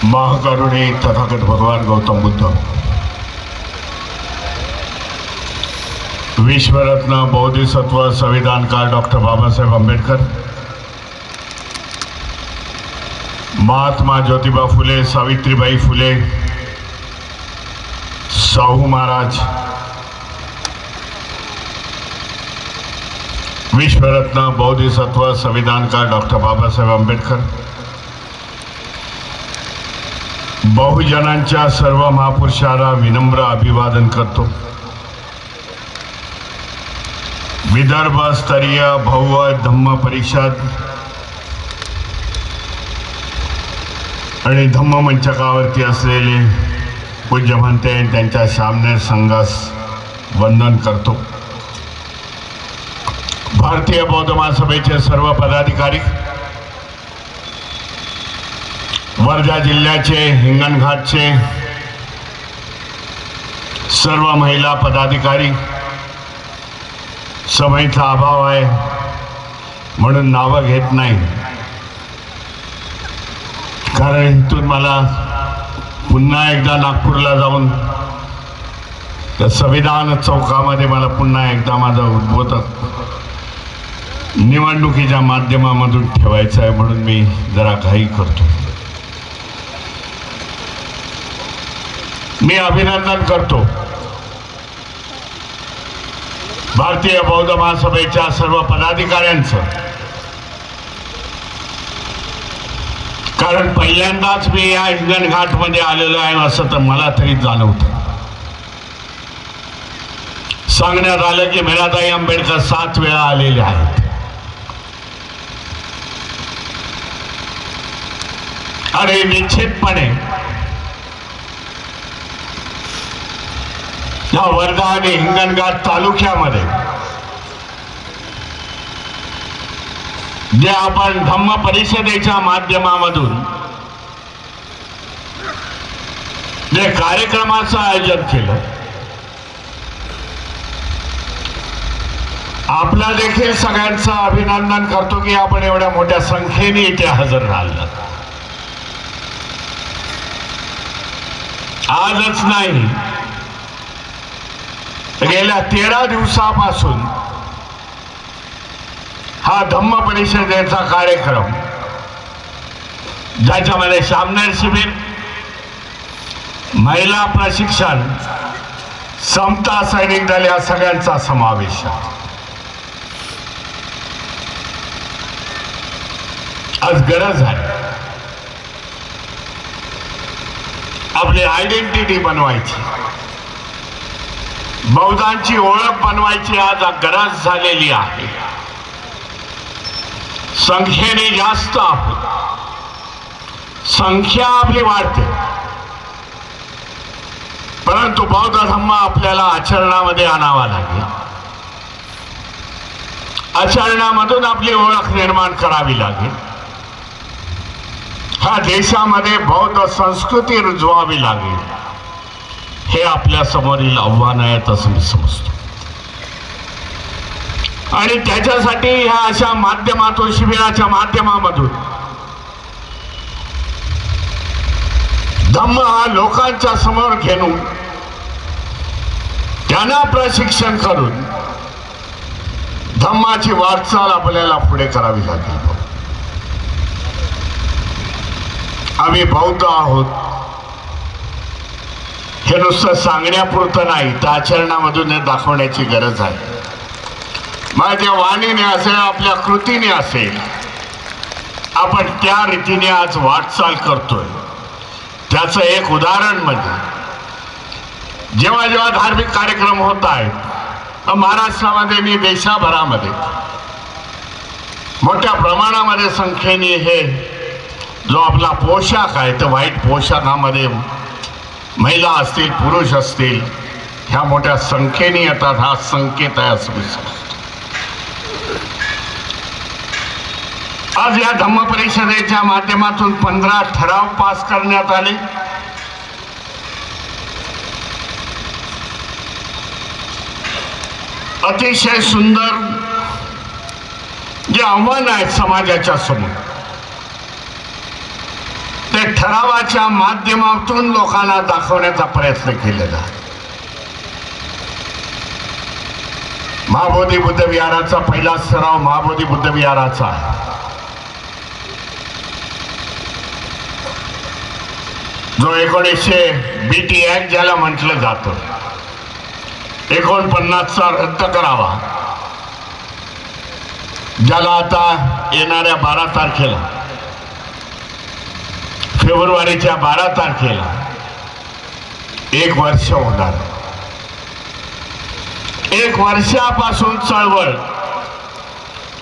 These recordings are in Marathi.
महाकरुणी तथागत भगवान गौतम बुद्ध, विश्वरत्न बौद्धिसत्व संविधानकार डॉक्टर बाबासाहेब आंबेडकर, महात्मा ज्योतिबा फुले, सावित्रीबाई फुले, शाहू महाराज, विश्वरत्न बौद्धिसत्व संविधानकार डॉक्टर बाबासाहेब आंबेडकर, बहुजनांच्या सर्व महापुरुषांना विनम्र अभिवादन करतो। विदर्भ स्तरीय भव्य धम्म परिषद आणि धम्म मंचकावरती असलेले पूज्य महंते त्यांच्या सामने संघास वंदन करतो। भारतीय बौद्ध महासभेचे सर्व पदाधिकारी, वर्धा जिल्ह्याचे हिंगणघाटचे सर्व महिला पदाधिकारी, समयीचा अभाव आहे म्हणून नावं घेत नाही, कारण इथून मला पुन्हा एकदा नागपूरला जाऊन त्या संविधान चौकामध्ये मला पुन्हा एकदा माझं उद्बोधक निवडणुकीच्या माध्यमामधून ठेवायचं आहे, म्हणून मी जरा घाई करतो। मी अभिनंदन करतो भारतीय बौद्ध महासभेच्या सर्व पदाधिकाऱ्यांचं, कारण पहिल्यांदाच मी या हिंगणघाटमध्ये आलेलो आहे असं तर मला तरी जाणवतं। सांगण्यात आलं की मीराताई आंबेडकर 7 वेळा आलेले आहेत आणि निश्चितपणे या वर्धा आणि हिंगणघाट तालुक्यामध्ये जे आपण धम्म परिषदेच्या माध्यमामधून जे कार्यक्रमाचं आयोजन केलं, आपला देखील सगळ्यांचं अभिनंदन करतो की आपण एवढ्या मोठ्या संख्येने इथे हजर राहिलात। आजच नाही, गेल्या 13 दिवसापासून हा धम्म परिषदेचा कार्यक्रम, ज्याच्यामध्ये सामनेर शिबिर, महिला प्रशिक्षण, समता सैनिक दल या सगळ्यांचा समावेश आहे। आज गरज आहे आपली आयडेंटिटी बनवायची, बौद्धांची ओळख बनवायची आज गरज झालेली आहे। संख्येने जास्त आहोत, संख्या आपली वाढते, परंतु बौद्ध धम्म आपल्याला आचरणामध्ये आणावा लागेल। आचरणामधून आपली ओळख निर्माण करावी लागेल। ह्या देशामध्ये बौद्ध संस्कृती रुजवावी लागेल, हे आपल्या समोरील आव्हान आहे असं मी समजतो। आणि त्याच्यासाठी ह्या अशा माध्यमातून, शिबिराच्या माध्यमामधून धम्म हा लोकांच्या समोर घेऊन त्यांना प्रशिक्षण करून धम्माची वाटचाल आपल्याला पुढे करावी लागेल। आम्ही बौद्ध आहोत हे नुसतं सांगण्यापुरतं नाही, तर आचरणामधून दाखवण्याची गरज आहे। माझ्या वाणीने असेल, आपल्या कृतीने असेल, आपण त्या रीतीने आज वाटचाल करतोय। त्याचं एक उदाहरण म्हणजे जेव्हा जेव्हा धार्मिक कार्यक्रम होत आहेत महाराष्ट्रामध्ये आणि देशाभरामध्ये मोठ्या प्रमाणामध्ये संख्येने हे जो आपला पोशाख आहे, तर व्हाईट पोशाखामध्ये महिला असतील, पुरुष असतील, ह्या मोठ्या संख्येने येतात। हा संकेत आहे असं मी समजतो। आज या धम्म परिषदेच्या माध्यमातून 15 ठराव पास करण्यात आले। अतिशय सुंदर जे आव्हान आहेत समाजाच्या समोर, ते ठरावाच्या माध्यमातून लोकांना दाखवण्याचा प्रयत्न केलेला. महाबोधी बुद्ध विहाराचा पहिला सराव महाबोधी बुद्ध विहाराचा आहे. जो 1900 BT ऍक्ट ज्याला म्हटलं जातं 49चा रद्द करावा, ज्याला आता येणाऱ्या 12 तारखेला फेब्रुवारीच्या 12 तारखेला 1 वर्ष होणार. 1 वर्षापासून चळवळ,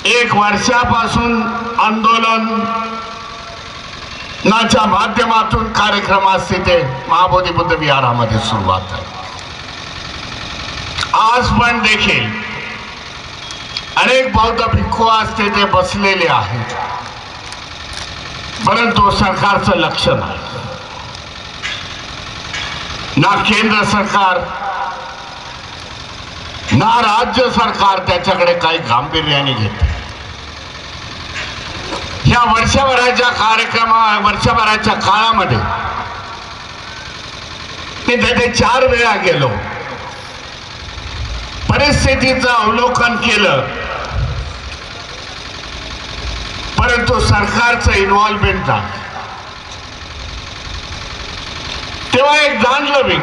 1 वर्षापासून आंदोलनाच्या माध्यमातून कार्यक्रमास तिथे महाबोधी बुद्ध विहारामध्ये सुरुवात आहे. आज पण देखील अनेक बौद्ध भिक्खू आज तिथे बसलेले आहेत, परंतु सरकारचं लक्ष नाही. ना केंद्र सरकार ना राज्य सरकार त्याच्याकडे काही गांभीर्याने घेते. या वर्षभराच्या काळामध्ये मी तिथे 4 वेळा गेलो, परिस्थितीचं अवलोकन केलं, परंतु सरकारचं इन्व्हॉल्वमेंट नाही. तेव्हा एक जाणलं मी,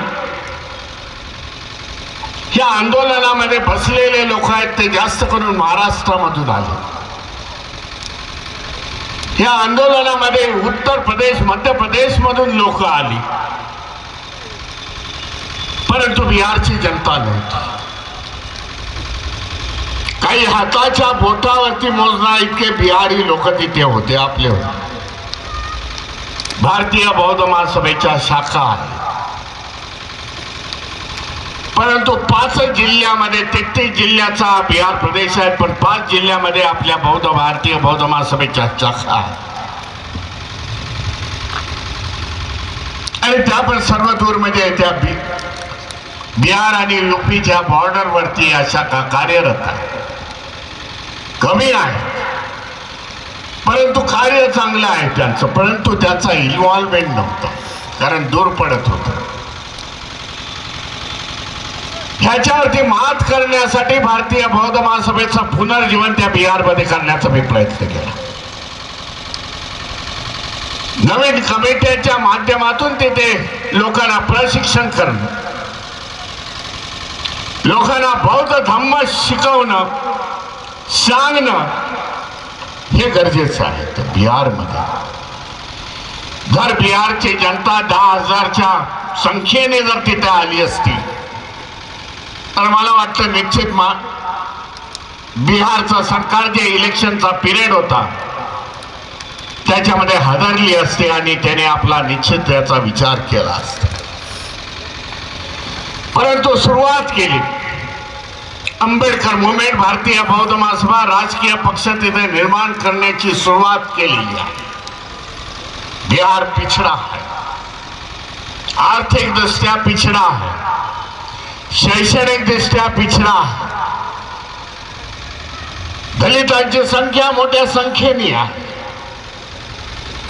या आंदोलनामध्ये बसलेले लोक आहेत ते जास्त करून महाराष्ट्रामधून आले. या आंदोलनामध्ये उत्तर प्रदेश मध्य प्रदेश मधून लोक आली, परंतु बिहारची जनता नव्हती. काही हाताच्या बोटावरती मोजणार इतके बिहारी लोक तिथे होते, आपले होते. भारतीय बौद्ध महासभेच्या शाखा आहेत, परंतु 5 जिल्ह्यामध्ये 33 जिल्ह्याचा बिहार प्रदेश आहे, पण 5 जिल्ह्यामध्ये आपल्या भारतीय बौद्ध महासभेच्या शाखा आहेत. आणि त्या पण सर्व दूर म्हणजे त्या बिहार आणि यूपीच्या बॉर्डरवरती या शाखा कार्यरत आहे. कमी आहे, परंतु कार्य चांगलं आहे त्यांचं, परंतु त्याचा इन्व्हॉल्वमेंट नव्हता, कारण दूर पडत होतं. ह्याच्यावरती मात करण्यासाठी भारतीय बौद्ध महासभेचं पुनर्जीवन त्या बिहारमध्ये करण्याचा मी प्रयत्न केला. नवीन कमिट्याच्या माध्यमातून तिथे लोकांना प्रशिक्षण करणं, लोकांना बौद्ध धम्म शिकवणं, सांगणं हे गरजेचं आहे. तर बिहारमध्ये जर बिहारची जनता 10,000च्या संख्येने जर तिथे आली असती तर मला वाटतं निश्चित बिहारचं सरकार जे इलेक्शनचा पिरियड होता त्याच्यामध्ये हादरली असते आणि त्याने आपला निश्चित त्याचा विचार केला असता. परंतु सुरुवात केली. आंबेडकर मुवमेंट, भारतीय बौद्ध महासभा, राजकीय पक्ष तिथे निर्माण करण्याची सुरुवात केलेली आहे. बिहार पिछड़ा है, आर्थिक दृष्ट्या पिछड़ा है, शैक्षणिक दृष्ट्या पिछड़ा है. दलितांची संख्या मोठ्या संख्येने आहे,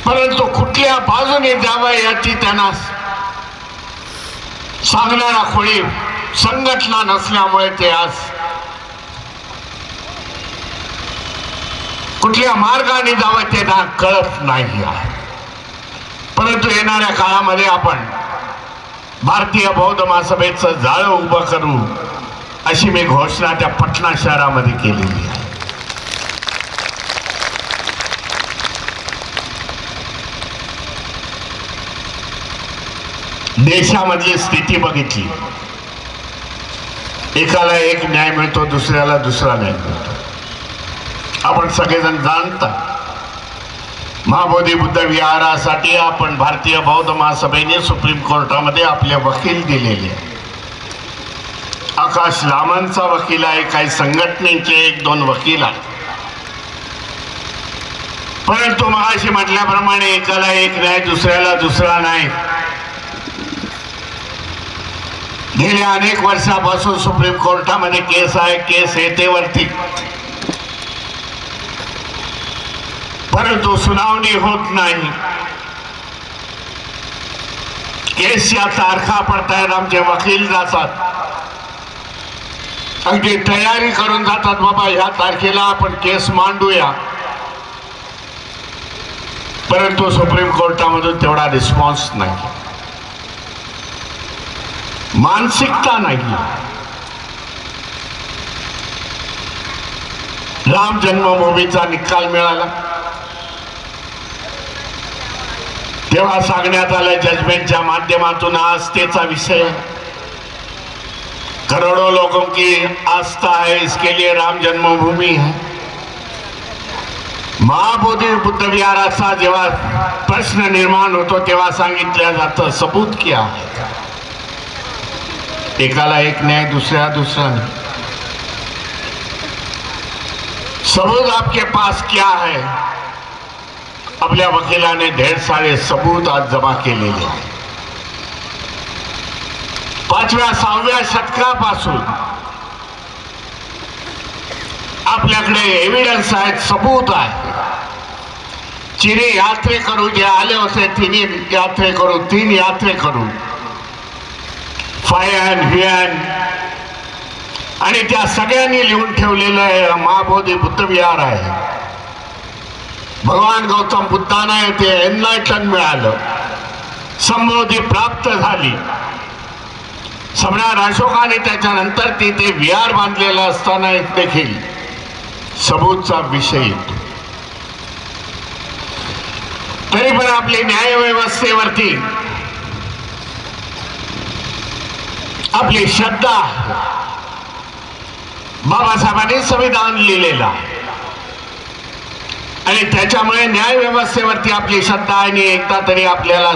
परंतु कुठल्या बाजूने जावं याची त्यांना सांगणारा कोणी संघटना नसल्यामुळे ते आज कुठल्या मार्गाने जावं ते ना कळत नाही आहे. परंतु येणाऱ्या काळामध्ये आपण भारतीय बौद्ध महासभेचं जाळं उभं करू अशी मी घोषणा त्या पटना शहरामध्ये केलेली आहे. देशामधली स्थिती बघितली, एकाला एक न्याय मिळतो, दुसऱ्याला दुसरा न्याय मिळतो. आपण सगळेजण जाणता महाबोधी बुद्ध विहारासाठी आपण भारतीय बौद्ध महासभेने सुप्रीम कोर्टामध्ये आपले वकील दिलेले. आकाश लामांचा वकील आहे, काही संघटनेचे 1-2 वकील आहेत. परंतु मगाशी म्हटल्याप्रमाणे एकाला एक न्याय, दुसऱ्याला दुसरा न्याय. गेल्या अनेक वर्षापासून सुप्रीम कोर्टामध्ये केस आहे, केस येते वरती, परंतु सुनावणी होत नाही. केसच्या तारखा पडतायत, आमचे वकील जातात, अगदी तयारी करून जातात, बाबा ह्या तारखेला आपण केस मांडूया. परंतु सुप्रीम कोर्टामधून तेवढा रिस्पॉन्स नाही, मानसिकता नाही. राम जन्मभूमीचा निकाल मिळाला तेव्हा सांगण्यात आलं जजमेंटच्या माध्यमातून आस्थेचा विषय, करोड़ों लोगों की आस्था है, इसके लिए राम जन्मभूमि है. महाबोधी बुद्ध विहाराचा जेव्हा प्रश्न निर्माण होतो तेव्हा सांगितलं जातं सबूत क्या है. एकाला एक न्याय, दुसऱ्या दुसरा नहीं. सबूत आपके पास क्या है. आपल्या वकिलाने ढेर सारे सबूत आज जमा केलेले आहेत. 5व्या-6व्या शतकापासून आपल्याकडे एव्हिडन्स आहेत, सबूत आहे. चिनी यात्रेकरू जे आले होते, 3 यात्रेकरू फायन हियन, आणि त्या सगळ्यांनी लिहून ठेवलेलं आहे महाबोधी बुद्ध विहार आहे. भगवान गौतम बुद्धांना ते एनलायटन मिळालं, संबोधी प्राप्त झाली. सम्राट अशोकाने त्याच्यानंतर तिथे विहार बांधलेला असताना देखील सबूतचा विषय येतो. तरी पण आपली न्यायव्यवस्थेवरती आपली श्रद्धा, बाबासाहेबांनी संविधान लिहिलेला आणि त्याच्यामुळे न्यायव्यवस्थेवरती आपली श्रद्धा आणि एकदा तरी आपल्याला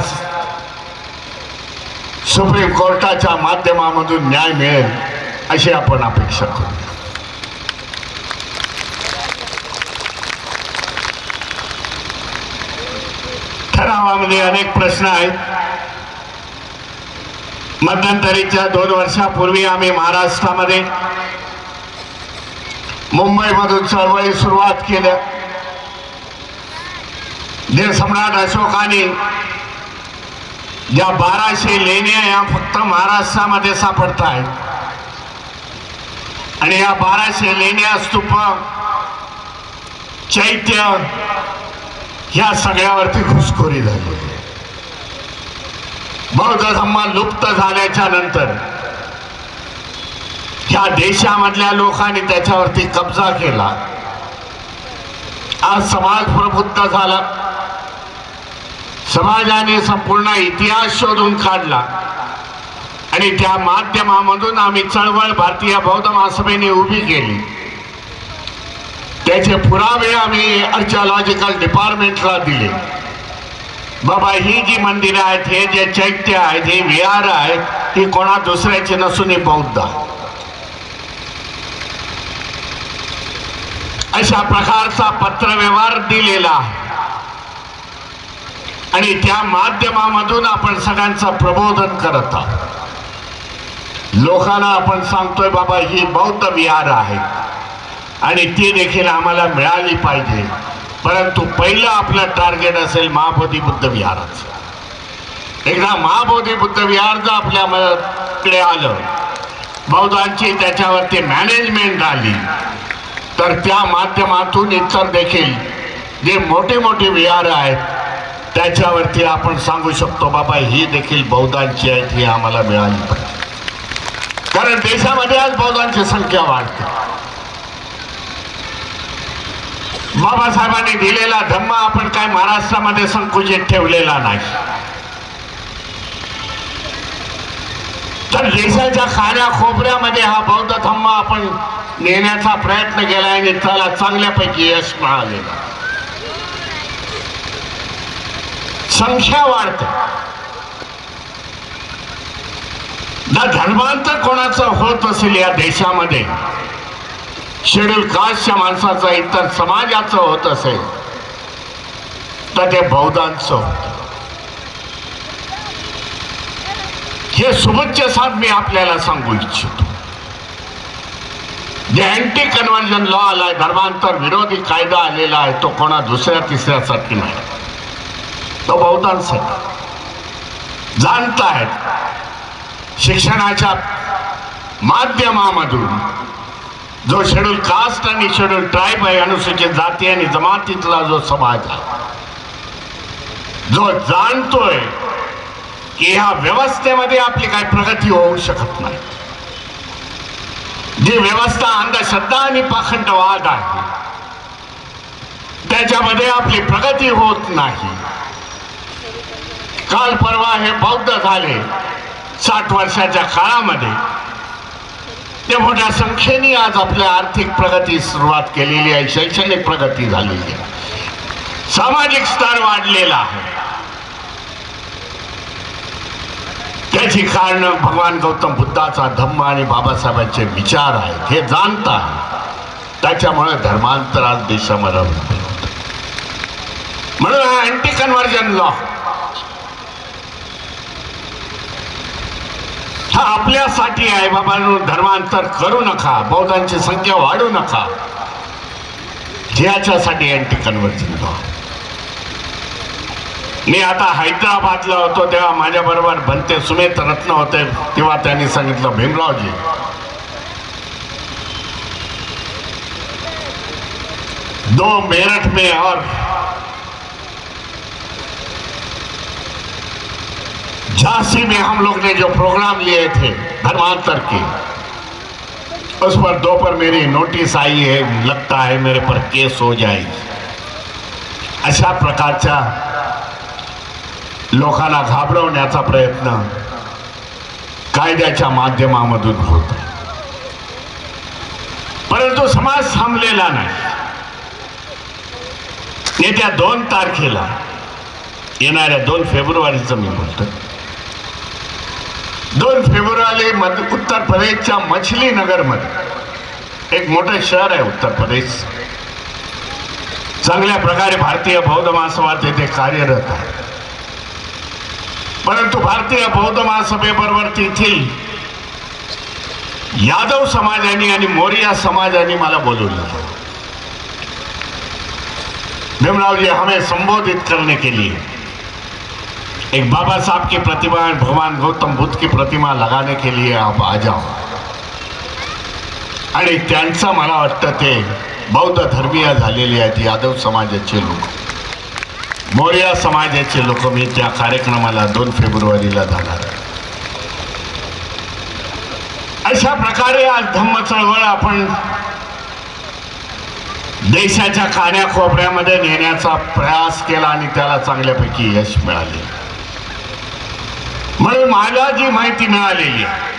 सुप्रीम कोर्टाच्या माध्यमामधून न्याय मिळेल अशी आपण अपेक्षा करू. ठरावामध्ये अनेक प्रश्न आहेत. मध्यंतरीच्या 2 वर्षापूर्वी आम्ही महाराष्ट्रामध्ये मुंबईमधून चळवळी सुरुवात केल्या. जे सम्राट अशोकाने ज्या 1200 लेण्या या फक्त महाराष्ट्रामध्ये सापडत आहेत आणि या 1200 लेण्या, स्तूप, चैत्य ह्या सगळ्यावरती घुसखोरी झाली. बौद्ध धर्म लुप्त झाल्याच्या नंतर ह्या देशामधल्या लोकांनी त्याच्यावरती कब्जा केला. आज समाज प्रबुद्ध झाला, समाजाने संपूर्ण इतिहास शोधून काढला आणि त्या माध्यमामधून आम्ही चळवळ भारतीय बौद्ध महासभेने उभी केली. त्याचे पुरावे आम्ही आर्किओलॉजिकल डिपार्टमेंटला दिले. बाबा ही जी मंदिरं आहेत, हे जे चैत्य आहेत, हे विहार आहेत, ही कोणा दुसऱ्याची नसून ही बौद्ध. अशा प्रकारचा पत्रव्यवहार दिलेला आहे आणि त्या माध्यमामधून आपण सगळ्यांचं प्रबोधन करत आहोत. लोकांना आपण सांगतोय बाबा ही बौद्ध विहार आहे आणि ती देखील आम्हाला मिळाली पाहिजे. परंतु पहिलं आपलं टार्गेट असेल महाबोधी बुद्ध विहाराचं. एकदा महाबोधी बुद्ध विहार जर आपल्याकडे आलं, बौद्धांची त्याच्यावरती मॅनेजमेंट आली, तर त्या माध्यमातून इतर देखील जे मोठे मोठे विहार आहेत त्याच्यावरती आपण सांगू शकतो बाबा ही देखील बौद्धांची आहेत, ही आम्हाला मिळाली पाहिजे. कारण देशामध्ये आज बौद्धांची संख्या वाढते. बाबासाहेबांनी दिलेला धम्म आपण काय महाराष्ट्रामध्ये संकुचित ठेवलेला नाही. तर देशाच्या खाण्या खोबऱ्यामध्ये हा बौद्ध धम्म आपण नेण्याचा प्रयत्न केला आणि त्याला चांगल्यापैकी यश मिळालेलं. संख्या वाढते. धर्मांतर कोणाचं होत असेल या देशामध्ये, शेड्यूल कास्टच्या माणसाचं, इतर समाजाचं होत असेल तर ते बौद्धांचं होत. हे सुबच्य साथ मी आपल्याला सांगू इच्छितो. जे अँटी कन्व्हर्जन लॉ आलाय, धर्मांतर विरोधी कायदा आलेला आहे, तो कोणा दुसऱ्या तिसऱ्यासाठी नाही, तो बौद्धांसाठी. जाणतायत शिक्षणाच्या माध्यमामधून जो शेड्यूल कास्ट आणि शेड्यूल ट्राईब आहे, अनुसूचित जाती आणि जमातीतला जो समाज आहे, जो जाणतोय की ह्या व्यवस्थेमध्ये आपली काही प्रगती होऊ शकत नाही, जी व्यवस्था अंधश्रद्धा आणि पाखंडवाद आहे त्याच्यामध्ये आपली प्रगती होत नाही. काल परवा हे बौद्ध झाले 60 वर्षाच्या काळामध्ये, ते मोठ्या संख्येने आज आपल्या आर्थिक प्रगती सुरुवात केलेली आहे, शैक्षणिक प्रगती झालेली आहे, सामाजिक स्तर वाढलेला आहे. त्याची कारण भगवान गौतम बुद्धाचा धम्म आणि बाबासाहेबांचे विचार आहेत हे जाणतात. त्याच्यामुळे धर्मांतर आज देशामध्ये होतं. म्हणून हा अँटी कन्व्हर्जन लॉ हा आपल्यासाठी आहे. बाबांनो, धर्मांतर करू नका, बौद्धांची संख्या वाढू नका, याच्यासाठी अँटी कन्व्हर्जन लॉ. मी आता हैदराबादला होतो तेव्हा माझ्या बरोबर बनते सुमेत रत्न होते, तेव्हा त्यांनी सांगितलं, भीमरावजी, दो मेरठ में और झांसी में हम लोग ने जो प्रोग्राम लिए थे धर्मांतर के, उस पर 2 पर मेरी नोटिस आई है, लगता है मेरे पर केस हो जाएगी. अशा प्रकारच्या लोकांना घाबरवण्याचा प्रयत्न कायद्याच्या माध्यमामधून होतो. परंतु समाज थांबलेला नाही. येत्या 2 तारखेला येणाऱ्या 2 फेब्रुवारीचं मी बोलतो, 2 फेब्रुवारी उत्तर प्रदेशच्या मछली नगरमध्ये, एक मोठं शहर आहे उत्तर प्रदेश, चांगल्या प्रकारे भारतीय बौद्ध महासभा तेथे कार्यरत आहे. परंतु भारतीय बौद्ध महासभेबरोबर तेथील यादव समाजाने आणि मोरिया समाजाने मला बोलवलं. भीमराव जी, हमें संबोधित करने के लिए एक बाबा साहब की प्रतिमा, भगवान गौतम बुद्ध की प्रतिमा लगाने के लिए आप आ जाओ. आणि त्यांचं मला वाटतं ते बौद्ध धर्मीय झालेले आहेत, यादव समाजाचे लोक, मोरिया समाजाचे लोक. मी त्या कार्यक्रमाला 2 फेब्रुवारीला जाणार आहे. अशा प्रकारे आज धम्म चळवळ आपण देशाच्या कान्याकोपऱ्यामध्ये नेण्याचा प्रयास केला आणि त्याला चांगल्यापैकी यश मिळाले. म्हणून मला जी माहिती मिळालेली आहे,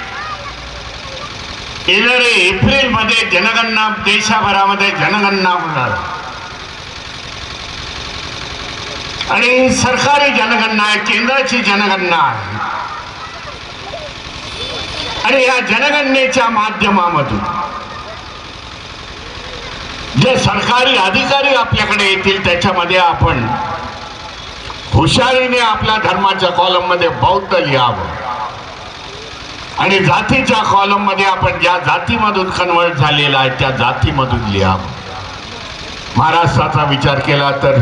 येणारे एप्रिलमध्ये जनगणना, देशभरामध्ये जनगणना होणार आणि सरकारी जनगणना आहे, केंद्राची जनगणना आहे. आणि या जनगणनेच्या माध्यमामधून जे सरकारी अधिकारी आपल्याकडे येतील त्याच्यामध्ये आपण हुशारीने आपल्या धर्माच्या कॉलममध्ये बौद्ध लिहावं आणि जातीच्या कॉलममध्ये आपण ज्या जातीमधून कन्वर्ट झालेला आहे त्या जातीमधून लिहावं. महाराष्ट्राचा विचार केला तर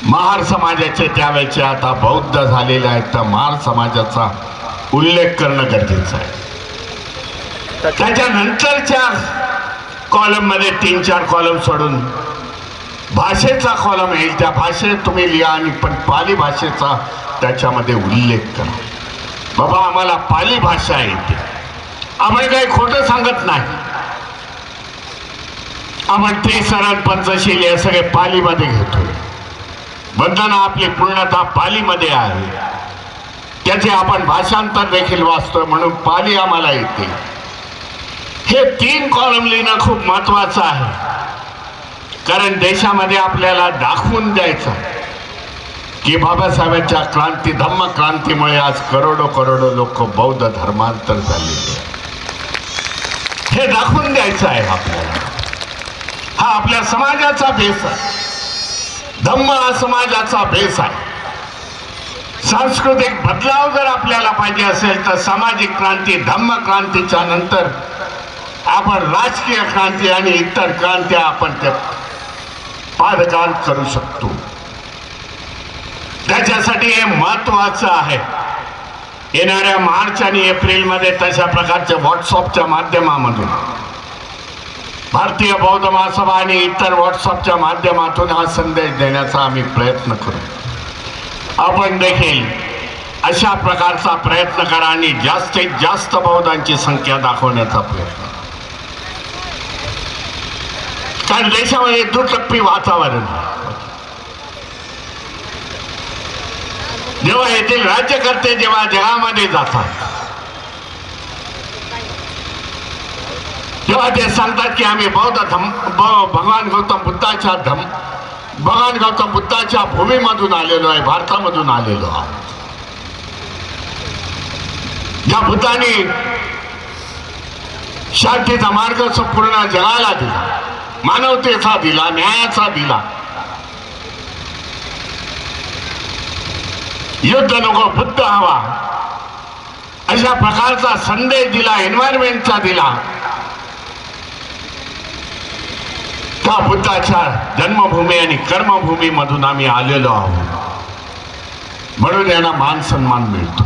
महार समाजाचे त्यावेळेचे आता बौद्ध झालेले आहेत, तर महार समाजाचा उल्लेख करणं गरजेचं आहे. त्याच्यानंतरच्या कॉलममध्ये 3-4 कॉलम सोडून भाषेचा कॉलम येईल, त्या भाषेत तुम्ही लिहा आणि पण पाली भाषेचा त्याच्यामध्ये उल्लेख करा. बाबा, आम्हाला पाली भाषा येते, आपण काही खोटं सांगत नाही. आपण 3 पंचशील हे सगळे पालीमध्ये घेतो. बंधनं आपली पूर्णतः पालीमध्ये आहे, त्याचे आपण भाषांतर देखील वाचतोय, म्हणून पाली आम्हाला येते. हे 3 कॉलम लिहिणं खूप महत्वाचं आहे, कारण देशामध्ये आपल्याला दाखवून द्यायचं की बाबासाहेबांच्या क्रांती, धम्म क्रांतीमुळे आज करोडो लोक बौद्ध धर्मांतर झालेले. हे दाखवून द्यायचं आहे आपल्याला. हा आपल्या समाजाचा बेस आहे, धम्म हा समाजाचा बेस आहे. सांस्कृतिक बदलाव जर आपल्याला पाहिजे असेल तर सामाजिक क्रांती, धम्म क्रांतीच्या नंतर आपण राजकीय क्रांती आणि इतर क्रांत्या आपण ते पारगान करू शकतो. त्याच्यासाठी हे महत्वाचं आहे येणाऱ्या मार्च आणि एप्रिलमध्ये तशा प्रकारच्या व्हॉट्सअपच्या माध्यमामधून भारतीय बौद्ध महासभा आणि इतर व्हॉट्सअपच्या माध्यमातून हा संदेश देण्याचा आम्ही प्रयत्न करू. आपण देखील अशा प्रकारचा प्रयत्न करा आणि जास्तीत जास्त बौद्धांची संख्या दाखवण्याचा प्रयत्न. कारण देशामध्ये दुटप्पी वातावरण, जेव्हा येथील राज्यकर्ते जेव्हा जगामध्ये जातात तेव्हा ते सांगतात की आम्ही भगवान गौतम बुद्धाच्या भूमीमधून आलेलो आहे, भारतामधून आलेलो आहोत. ज्या बुद्धाने शांतीचा मार्ग संपूर्ण जगाला दिला, मानवतेचा दिला, न्यायाचा दिला, युद्ध नको बुद्ध हवा अशा प्रकारचा संदेश दिला, एन्व्हायरमेंटचा दिला, त्या बुद्धाच्या जन्मभूमी आणि कर्मभूमी मधून आम्ही आलेलो आहोत, म्हणून यांना मान सन्मान मिळतो.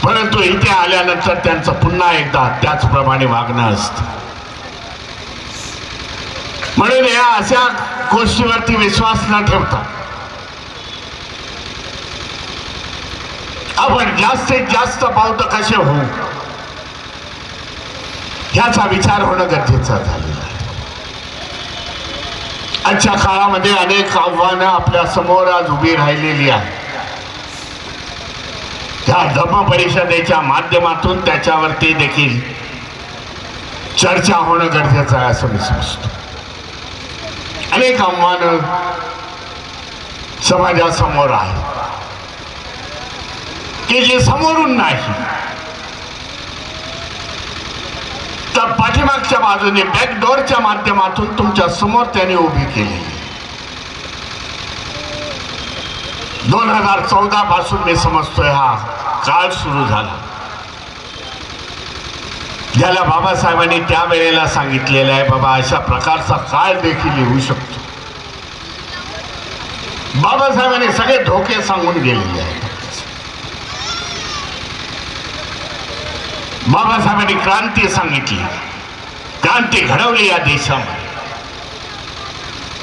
परंतु इथे आल्यानंतर त्यांचं पुन्हा एकदा त्याचप्रमाणे वागणं असतं. म्हणून या अशा गोष्टीवरती विश्वास न ठेवता आपण जास्तीत जास्त बौद्ध कसे होऊ ह्याचा विचार होणं गरजेचं झालेलं आहे. आजच्या काळामध्ये अनेक आव्हानं आपल्या समोर आज उभी राहिलेली आहेत. त्या धम्म परिषदेच्या माध्यमातून त्याच्यावरती देखील चर्चा होणं गरजेचं आहे असं मी समजतो. अनेक आव्हानं समाजासमोर आहेत की जे समोरून नाही तर पाठीमागच्या बाजूने बॅकडोरच्या माध्यमातून तुमच्या समोर त्याने उभी केली. 2014 पासून मी समजतोय हा काळ सुरू झाला, ज्याला बाबासाहेबांनी त्यावेळेला सांगितलेलं आहे बाबा अशा प्रकारचा काळ देखील येऊ शकतो. बाबासाहेबांनी सगळे धोके सांगून गेलेले आहेत. बाबासाहेबांनी क्रांती सांगितली, क्रांती घडवली या देशामध्ये.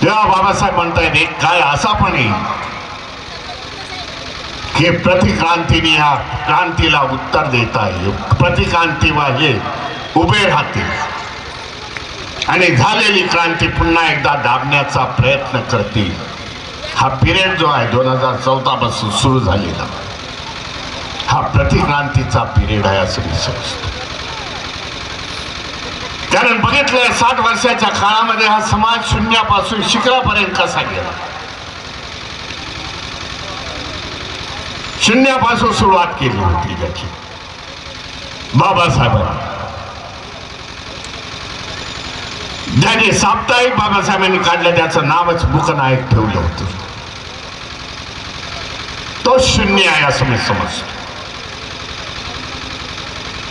तेव्हा बाबासाहेब म्हणतायत एक काळ असा पण येईल की प्रतिक्रांतीने या क्रांतीला उत्तर देता येईल, प्रतिक्रांतीवाले उभे राहतील आणि झालेली क्रांती पुन्हा एकदा दाबण्याचा प्रयत्न करतील. हा पिरियड जो आहे 2014 पासून सुरू झालेला हा प्रतिक्रांतीचा पिरियड आहे असं मी समजतो. कारण बघितलंय 60 वर्षाच्या काळामध्ये हा समाज शून्यापासून शिखरापर्यंत कसा गेला. शून्यापासून सुरुवात केली होती त्याची बाबासाहेबांनी. ज्याने साप्ताहिक बाबासाहेबांनी काढलं त्याचं नावच मुकनायक ठेवलं होतं. तो शून्य आहे असं मी समजतो.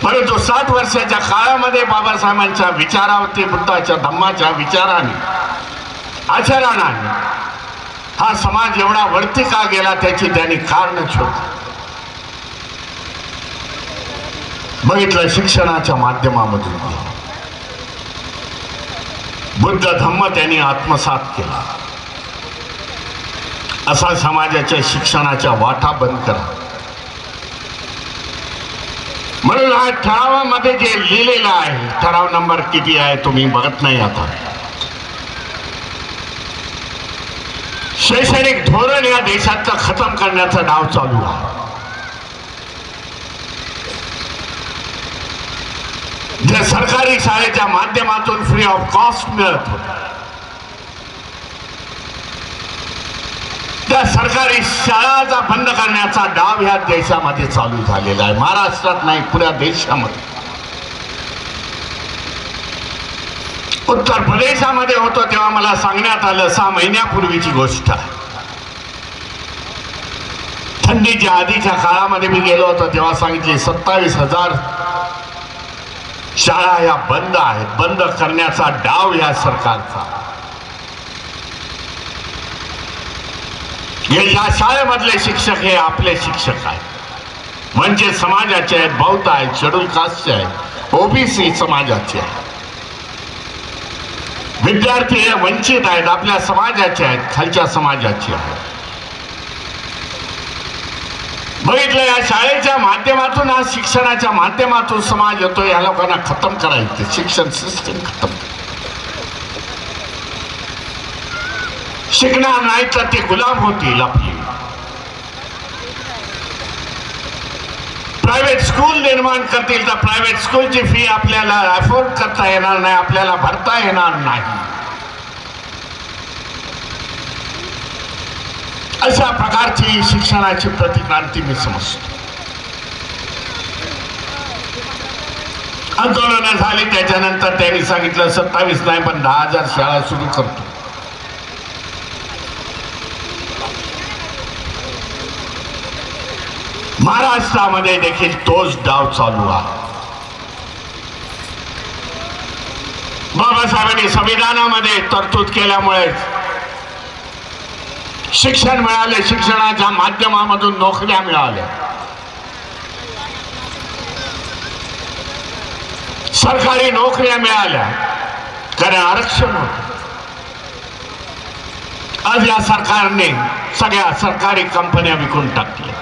परंतु 60 वर्षाच्या काळामध्ये बाबासाहेबांच्या विचारावरती, बुद्धाच्या धम्माच्या विचाराने, आचरणाने हा समाज एवढा वरती का गेला त्याची त्यांनी कारण शोधली. बघितलं शिक्षणाच्या माध्यमामधून बुद्ध धम्म त्यांनी आत्मसात केला. असा समाजाच्या शिक्षणाच्या वाटा बंद करा. म्हणून हा ठरावामध्ये जे लिहिलेलं आहे, ठराव नंबर किती आहे तुम्ही बघत नाही आता, शैक्षणिक धोरण या देशातलं खतम करण्याचा डाव चालू आहे. जे सरकारी शाळेच्या माध्यमातून फ्री ऑफ कॉस्ट मिळत होतं त्या सरकारी शाळाचा बंद करण्याचा डाव ह्या देशामध्ये चालू झालेला आहे. महाराष्ट्रात नाही, पुऱ्या देशामध्ये. उत्तर प्रदेशामध्ये होतो तेव्हा मला सांगण्यात आलं 6 महिन्यापूर्वीची गोष्ट आहे. थंडीच्या आधीच्या काळामध्ये मी गेलो होतो तेव्हा सांगितले 27,000 शाळा या बंद आहेत. बंद करण्याचा डाव या सरकारचा. या शाळेमधले शिक्षक हे आपले शिक्षक आहेत. वंचित समाजाचे आहेत, बौद्ध आहेत, शेड्यूल कास्टचे आहेत, ओबीसी समाजाचे आहेत. विद्यार्थी हे वंचित आहेत, आपल्या समाजाचे आहेत, खालच्या समाजाचे आहेत. बघितलं, या शाळेच्या माध्यमातून, आज शिक्षणाच्या माध्यमातून समाज येतो. या लोकांना खतम करायचं, शिक्षण सिस्टीम खतम. शिकणार नाही तर ते गुलाम होतील आपली. प्रायव्हेट स्कूल निर्माण करतील तर प्रायव्हेट स्कूलची फी आपल्याला अफोर्ड करता येणार नाही, आपल्याला भरता येणार नाही. अशा प्रकारची शिक्षणाची प्रतिक्रांती मी समजतो. आंदोलन झाली, त्याच्यानंतर त्यांनी सांगितलं 27 नाही पण 10,000 शाळा सुरू करतो. महाराष्ट्रामध्ये देखील तोच डाव चालू आहे. बाबासाहेबांनी संविधानामध्ये तरतूद केल्यामुळे शिक्षण मिळाले, शिक्षणाच्या माध्यमामधून नोकऱ्या मिळाल्या, सरकारी नोकऱ्या मिळाल्या, कारण आरक्षण होतं. आज या सरकारने सगळ्या सरकारी कंपन्या विकून टाकल्या.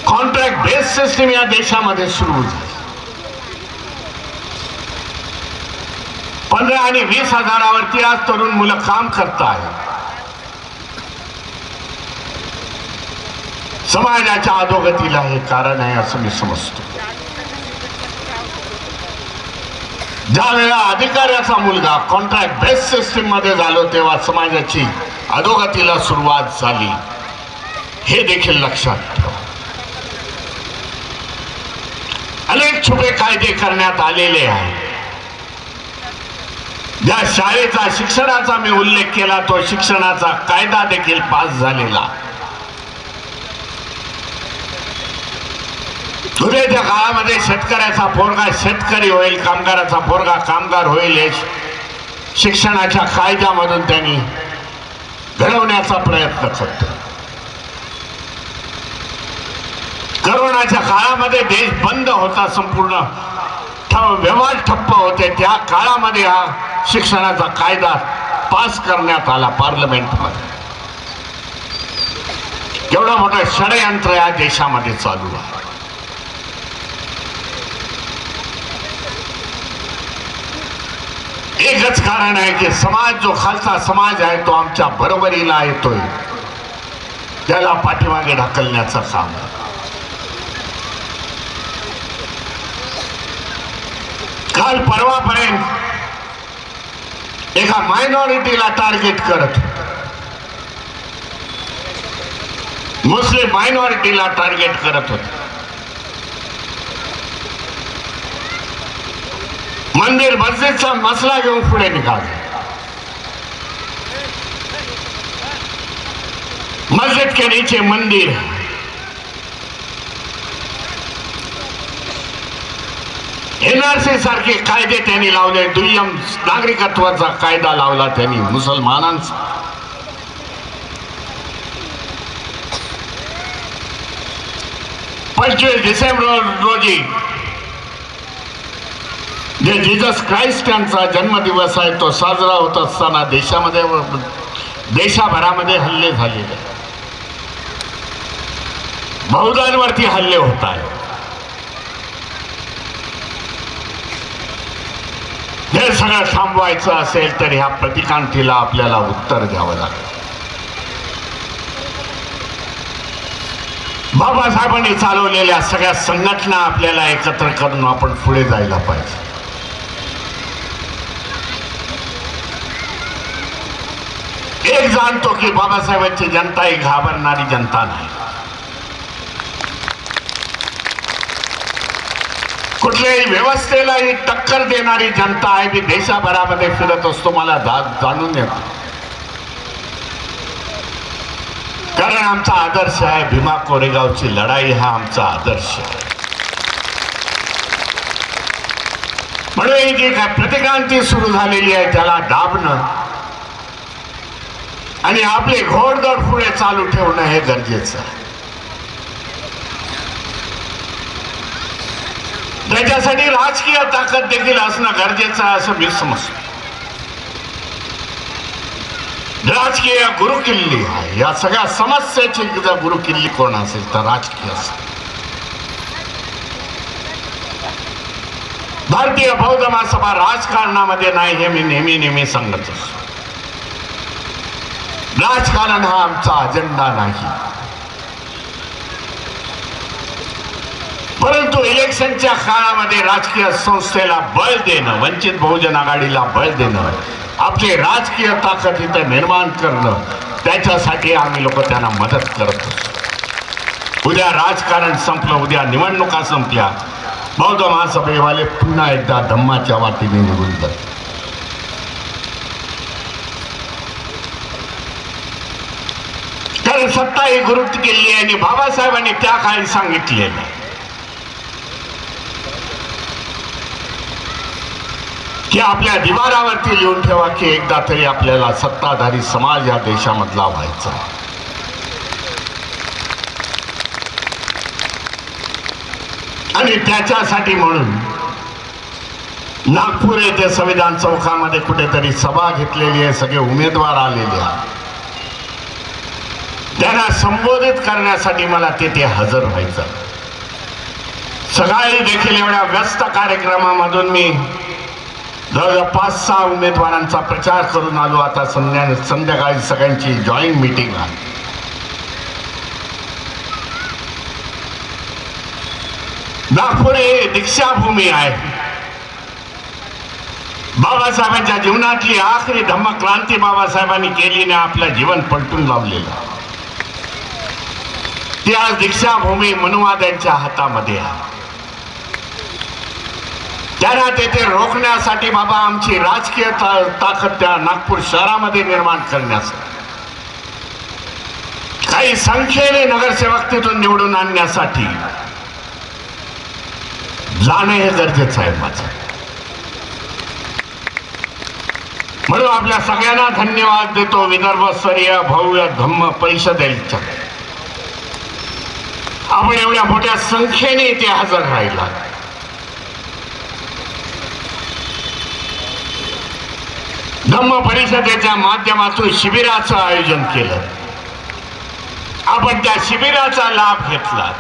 कॉन्ट्रॅक्ट बेस्ड सिस्टीम या देशामध्ये सुरू झाली. 15 आणि 20 हजारावरती आज तरुण मुलं काम करत आहेत. समाजाच्या अधोगतीला हे कारण आहे असं मी समजतो. ज्या वेळेला अधिकाऱ्याचा मुलगा कॉन्ट्रॅक्ट बेस्ड सिस्टीम मध्ये झालो तेव्हा समाजाची अधोगतीला सुरुवात झाली, हे देखील लक्षात ठेवा. अनेक छुपे कायदे करण्यात आलेले आहेत. ज्या शाळेचा, शिक्षणाचा मी उल्लेख केला, तो शिक्षणाचा कायदा देखील पास झालेला. उद्याच्या काळामध्ये शेतकऱ्याचा पोरगा शेतकरी होईल, कामगाराचा पोरगा कामगार होईल, हे शिक्षणाच्या कायद्यामधून त्यांनी घडवण्याचा प्रयत्न करतो. करोनाच्या काळामध्ये देश बंद होता, संपूर्ण व्यवहार ठप्प होते. त्या काळामध्ये हा शिक्षणाचा कायदा पास करण्यात आला पार्लमेंटमध्ये. केवढं मोठं षडयंत्र या देशामध्ये चालू आहे. एकच कारण आहे की समाज, जो खालचा समाज आहे तो आमच्या बरोबरीला येतोय, त्याला पाठीमागे ढकलण्याचं काम आहे. काल परवापर्यंत एका मायनॉरिटीला टार्गेट करत, मुस्लिम मायनॉरिटीला टार्गेट करत होते. मंदिर मस्जिदचा मसला घेऊन पुढे निघाले. मस्जिद के नीचे मंदिर, एनआरसी सारखे कायदे त्यांनी लावले. दुय्यम नागरिकत्वाचा कायदा लावला त्यांनी मुसलमानांचा. 25 डिसेंबर रोजी जे जीसस क्राइस्ट यांचा जन्मदिवस आहे तो साजरा होत असताना देशाभरामध्ये हल्ले झालेले, बौद्धांवरती हल्ले होत आहेत. हे सगळं थांबवायचं असेल तर ह्या प्रतिकांतीला आपल्याला उत्तर द्यावं लागेल. बाबासाहेबांनी चालवलेल्या सगळ्या संघटना आपल्याला एकत्र करून आपण पुढे जायला पाहिजे. एक जाणतो की बाबासाहेबांची जनता ही घाबरणारी जनता नाही. कुठल्याही व्यवस्थेला ही टक्कर देणारी जनता आहे. मी देशाभरामध्ये फिरत असतो, मला जाणून येतो. कारण आमचा आदर्श आहे भीमा कोरेगावची लढाई, हा आमचा आदर्श आहे. म्हणून जी काय प्रतिक्रांती सुरू झालेली आहे त्याला दाबणं आणि आपले घोडदौड पुढे चालू ठेवणं हे गरजेचं आहे. त्याच्यासाठी राजकीय ताकद देखील असणं गरजेचं आहे असं मी समजतो. राजकीय गुरुकिल्ली आहे. या सगळ्या समस्येची गुरुकिल्ली कोण असेल तर राजकीय असेल. भारतीय बौद्ध महासभा राजकारणामध्ये नाही हे मी नेहमी सांगत असतो. राजकारण हा आमचा अजेंडा नाही. परंतु इलेक्शनच्या काळामध्ये राजकीय संस्थेला बळ देणं, वंचित बहुजन आघाडीला बळ देणं, आपली राजकीय ताकद इथं निर्माण करणं, त्याच्यासाठी आम्ही लोक त्यांना मदत करत असतो. उद्या राजकारण संपलं, उद्या निवडणुका संपल्या, बौद्ध महासभेवाले पुन्हा एकदा धम्माच्या वाटेने निघून जातात. कारण सत्ता ही गुरुत्व केली आहे आणि बाबासाहेबांनी त्या काळी सांगितलेलं की आपल्या दिवारावरती लिहून ठेवा की एकदा तरी आपल्याला सत्ताधारी समाज या देशामधला व्हायचा. आणि त्याच्यासाठी म्हणून नागपूर येथे संविधान चौकामध्ये कुठेतरी सभा घेतलेली आहे. सगळे उमेदवार आलेले आहेत. त्यांना संबोधित करण्यासाठी मला तिथे हजर व्हायचं. सकाळी देखील एवढ्या व्यस्त कार्यक्रमामधून मी जवळजवळ 5-6 उमेदवारांचा प्रचार करून आलो. आता संध्याकाळी सगळ्यांची जॉईंट मीटिंग आहे. नागपूर हे दीक्षाभूमी आहे. बाबासाहेबांच्या जीवनातली आखरी धम्मक्रांती बाबासाहेबांनी केली ने आपलं जीवन पलटून लावलेलं. ती आज दीक्षाभूमी मनुवाद्यांच्या हातामध्ये आहे. त्यांना तेथे रोखण्यासाठी बाबा आमची राजकीय ताकद त्या नागपूर शहरामध्ये निर्माण करण्यासाठी, काही संख्येने नगरसेवक तिथून निवडून आणण्यासाठी जाणं हे गरजेचं आहे माझं. म्हणून आपल्या सगळ्यांना धन्यवाद देतो. विदर्भस्तरीय भव्य धम्म परिषदेच्या आपण एवढ्या मोठ्या संख्येने इथे हजर राहिला. धम्म परिषदेच्या माध्यमातून शिबिराचं आयोजन केलं. आपण त्या शिबिराचा लाभ घेतला.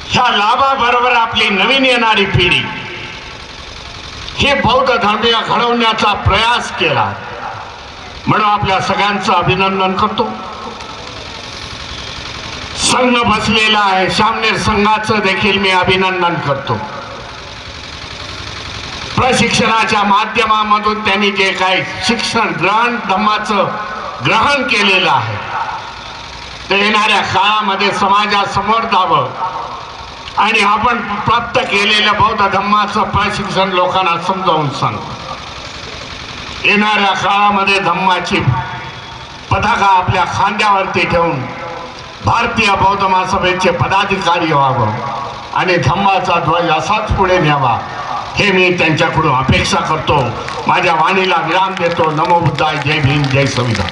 ह्या लाभाबरोबर आपली नवीन येणारी पिढी हे बौद्ध धर्मीय घडवण्याचा प्रयास केला. म्हणून आपल्या सगळ्यांचं अभिनंदन करतो. संघ बसलेला आहे, श्यामनेर संघाचं देखील मी अभिनंदन करतो. प्रशिक्षणाच्या माध्यमामधून त्यांनी जे काही शिक्षण धम्माचं ग्रहण केलेलं आहे ते येणाऱ्या काळामध्ये समाजासमोर द्यावं आणि आपण प्राप्त केलेलं बौद्ध धम्माचं प्रशिक्षण लोकांना समजावून सांगतो. येणाऱ्या काळामध्ये धम्माची पताका आपल्या खांद्यावरती ठेवून भारतीय बौद्ध महासभेचे पदाधिकारी व्हावं आणि धम्माचा ध्वज असाच पुढे न्यावा हे मी त्यांच्याकडून अपेक्षा करतो. माझ्या वाणीला विराम देतो. नमो बुद्धाय. जय भीम, जय संविधान.